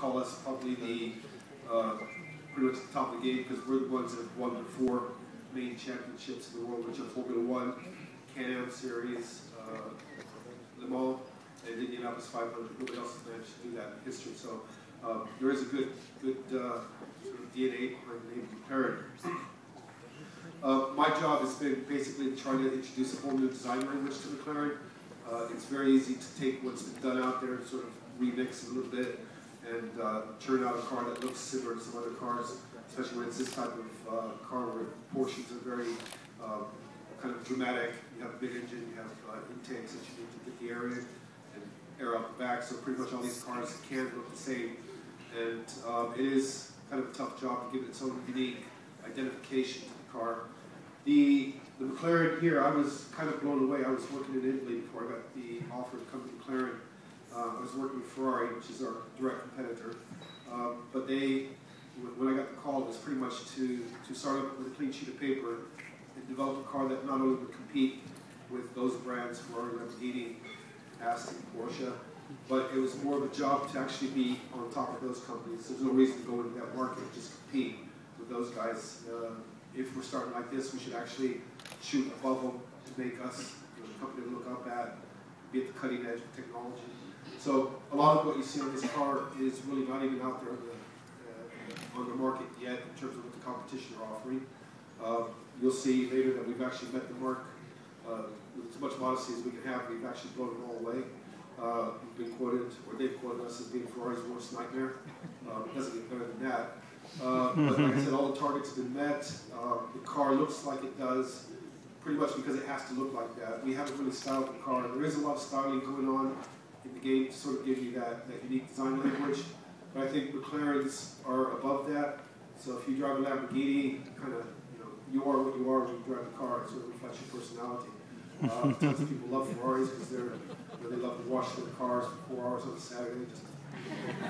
call us probably the pretty much the top of the game because we're the ones that have won the 4 main championships in the world, which are Formula 1, Can-Am Series, Le Mans, and Indianapolis 500. Nobody else has managed to do that in history. So there is a good sort of DNA behind the name McLaren. My job has been basically trying to introduce a whole new design language to McLaren. It's very easy to take what's been done out there and sort of remix it a little bit and turn out a car that looks similar to some other cars, especially when it's this type of car where portions are very kind of dramatic. You have a big engine, you have intakes that you need to get the air in and air out the back, so pretty much all these cars can look the same. And it is kind of a tough job to give it its own unique identification to the car. The McLaren here, I was kind of blown away. I was working in Italy before I got the offer to come to McLaren. I was working with Ferrari, which is our direct competitor. But when I got the call, it was pretty much to start up with a clean sheet of paper and develop a car that not only would compete with those brands, Ferrari, Lamborghini, Aston, Porsche, but it was more of a job to actually be on top of those companies. There's no reason to go into that market and just compete with those guys. If we're starting like this, we should actually shoot above them to make us a company to look up at, be at the cutting edge of technology. So a lot of what you see on this car is really not even out there on the market yet in terms of what the competition are offering. You'll see later that we've actually met the mark with as much modesty as we can have. We've actually blown it all away. We've been quoted, or they've quoted us as being Ferrari's worst nightmare. It doesn't get better than that. But like I said, all the targets have been met. The car looks like it does, pretty much because it has to look like that. We haven't really styled the car. There is a lot of styling going on in the game to sort of give you that unique design language. But I think McLarens are above that. So if you drive a Lamborghini, kind of, you are what you are when you drive the car. It sort of reflects your personality. Tons of people love Ferraris because they love to wash their cars for 4 hours on a Saturday, just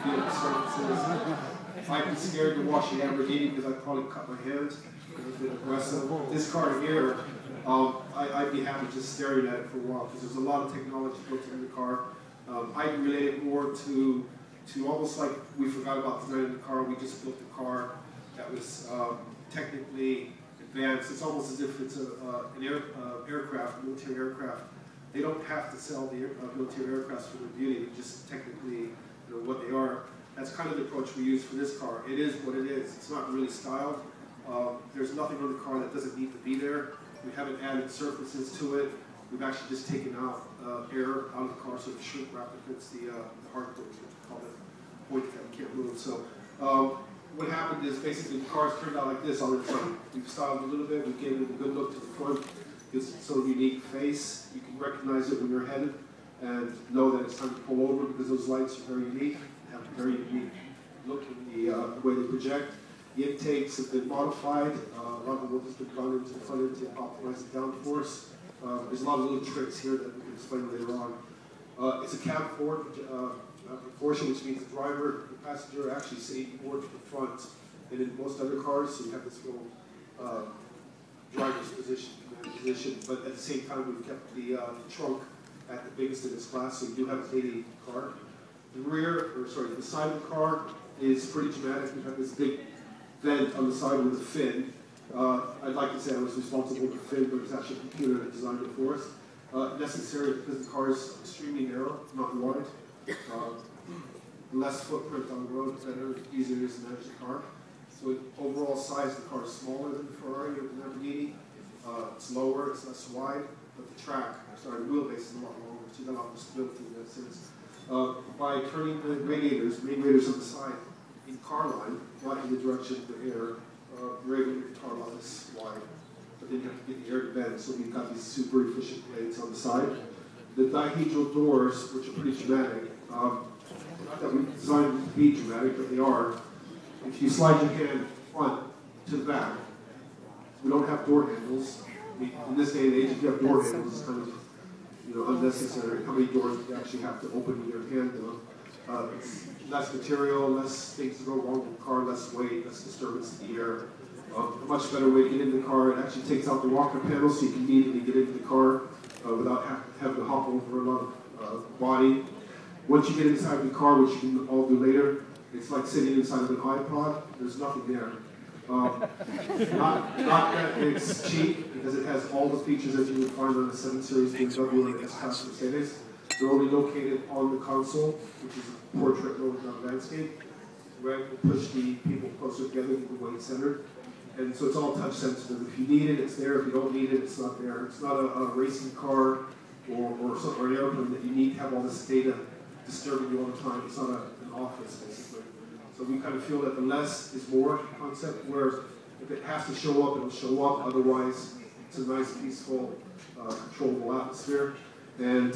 feel the surfaces. I'd be scared to wash a Lamborghini because I'd probably cut my hand. It's a bit aggressive. This car here, I'd be happy just staring at it for a while because there's a lot of technology built into the car. I relate it more to almost like we forgot about designing the car. We just built a car that was technically advanced. It's almost as if it's an aircraft, military aircraft. They don't have to sell the military aircraft for their beauty. They're just technically what they are. That's kind of the approach we use for this car. It is what it is. It's not really styled. There's nothing on the car that doesn't need to be there. We haven't added surfaces to it. We've actually just taken out air out of the car so the shrink wrap against the hard coat, which we call it, point that we can't move. So what happened is basically the car's turned out like this on the front. We've styled it a little bit. We gave it a good look to the front. Gives it some unique face. You can recognize it when you're headed and know that it's time to pull over because those lights are very unique. They have a very unique look in the way they project. The intakes have been modified. A lot of the work has been done into the front intake, optimize the downforce. There's a lot of little tricks here that we can explain later on. It's a cab forward portion, which means the driver, the passenger are actually sitting more to the front than in most other cars. So you have this little driver's position, but at the same time we've kept the trunk at the biggest in its class, so you do have a 80 car. The side of the car is pretty dramatic. We have this big vent on the side with a fin. I'd like to say I was responsible for the fin, but it's actually a computer that designed it for us. Necessary because the car is extremely narrow, not wide. Less footprint on the road, better, easier to manage the car. So overall size, the car is smaller than the Ferrari or the Lamborghini. It's lower, it's less wide, but the wheelbase is a lot longer, so you got a lot more stability in that sense. By turning the main radiators on the side in car line, not in the direction of the air, you're able to get the car line this wide, but then you have to get the air to bend, so you've got these super efficient blades on the side. The dihedral doors, which are pretty dramatic, not that we designed to be dramatic, but they are. If you slide your hand front to the back, we don't have door handles. In this day and age, if you have door handles, it's kind of unnecessary. How many doors do you actually have to open with your hand though? It's less material, less things to go wrong with the car, less weight, less disturbance to the air. A much better way to get into the car. It actually takes out the rocker panel so you can immediately get into the car without having to hop over a lot of body. Once you get inside the car, which you can all do later, It's like sitting inside of an iPod. There's nothing there. Not that it's cheap, because it has all the features that you would find on the 7 Series BMW and S-Class Mercedes. They're only located on the console, which is a portrait mode, not landscape. Where you push the people closer together, you can weight centered. And so it's all touch sensitive. If you need it, it's there. If you don't need it, it's not there. It's not a racing car or an airplane that you need to have all this data disturbing you all the time. It's not an office, basically. So we kind of feel that the less is more concept, where if it has to show up, it'll show up. Otherwise, it's a nice, peaceful, controllable atmosphere. And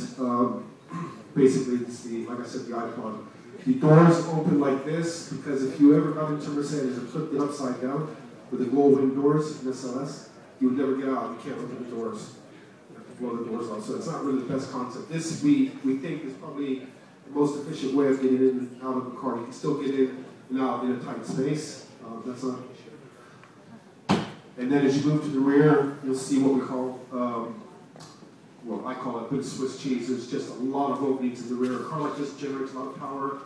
basically, it's the, like I said, the iPod. The doors open like this, because if you ever got into Mercedes and flipped it upside down with the gold-wing doors in SLS, you would never get out. You can't open the doors. You have to blow the doors off. So it's not really the best concept. This, we think, is probably the most efficient way of getting in and out of the car. You can still get in and out in a tight space. That's not an issue. And then as you move to the rear, you'll see what we call, well, I call it good Swiss cheese. There's just a lot of openings in the rear. A car like this generates a lot of power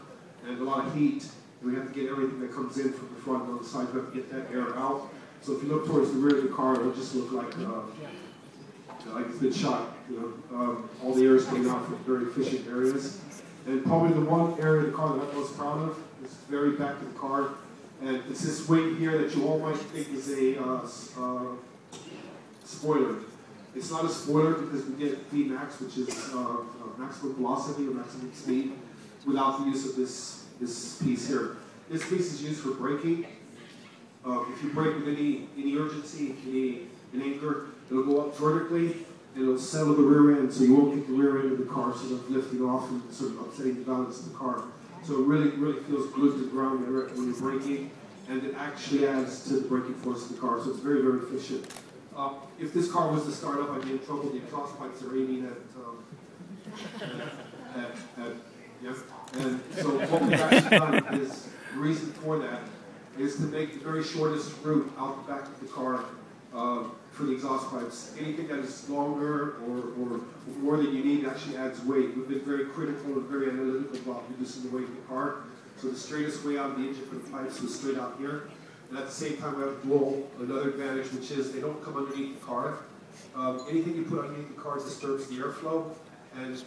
and a lot of heat. And we have to get everything that comes in from the front and on the side. We have to get that air out. So if you look towards the rear of the car, it'll just look like it's been shot. You know, all the air is getting out from very efficient areas. And probably the one area of the car that I'm most proud of is very back of the car. And it's this wing here that you all might think is a spoiler. It's not a spoiler because we get Vmax, which is maximum velocity or maximum speed, without the use of this piece here. This piece is used for braking. If you brake with any urgency, any anchor, it'll go up vertically and it'll settle the rear end, so you won't get the rear end of the car sort of lifting off and sort of upsetting the balance of the car. So it really feels good to the ground when you're braking, and it actually adds to the braking force of the car. So it's very, very efficient. If this car was to start up, I'd be in trouble. The exhaust pipes are aiming yes. And so what we've actually done is, the reason for that is to make the very shortest route out the back of the car for the exhaust pipes. Anything that is longer or more than you need actually adds weight. We've been very critical and very analytical about reducing the weight of the car. So the straightest way out of the engine for the pipes was straight out here. And at the same time, we have another advantage, which is they don't come underneath the car. Anything you put underneath the car disturbs the airflow. And